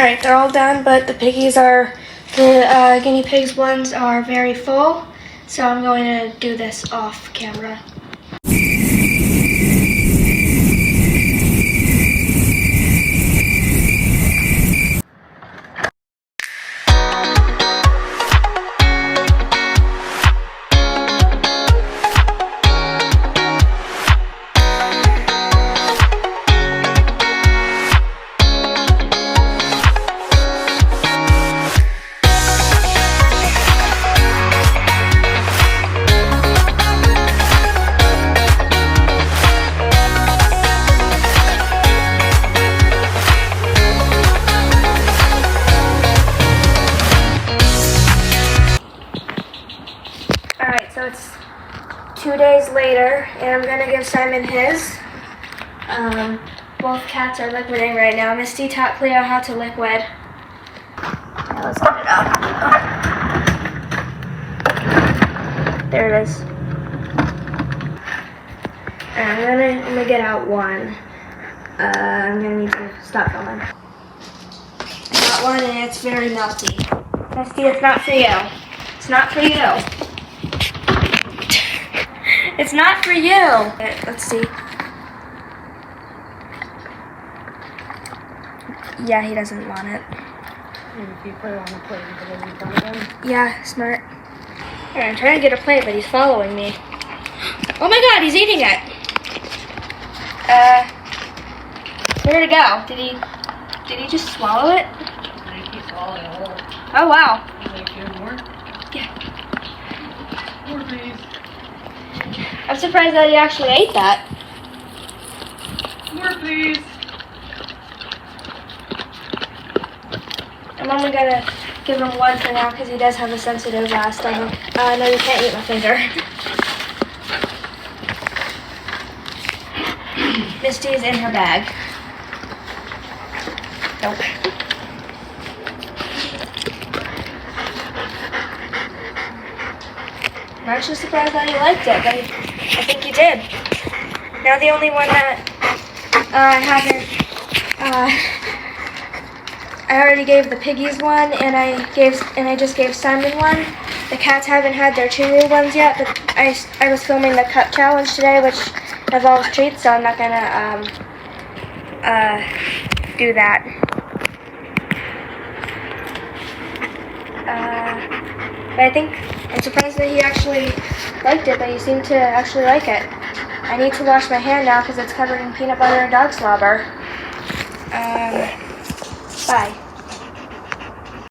Alright, they're all done, but the guinea pigs ones are very full, so I'm going to do this off camera. Alright, so it's 2 days later, and I'm going to give Simon his. Both cats are liquidating right now. Misty taught Cleo how to liquid. Now let's get it out. Oh. There it is. And I'm gonna get out one. I'm gonna need to stop filming. I got one and it's very melty. Misty, it's not for you. It's not for you. It's not for you. Let's see. Yeah, he doesn't want it. If you put it on the plate, you can come again. Yeah, smart. Alright, I'm trying to get a plate, but he's following me. Oh my god, he's eating it. Where'd it go? Did he just swallow it? I think he's swallowing it whole. Oh wow. Like, you have more? Yeah. More, please. I'm surprised that he actually ate that. More, please. I'm only gonna give him one for now because he does have a sensitive stomach. No, you can't eat my finger. Misty's in her bag. Nope. I'm actually surprised that he liked it, but I think he did. Now the only one that I already gave the piggies one, and I just gave Simon one. The cats haven't had their chewy ones yet, but I was filming the cup challenge today, which involves treats, so I'm not gonna do that. But I'm surprised that he actually liked it, but he seemed to actually like it. I need to wash my hand now because it's covered in peanut butter and dog slobber. Bye.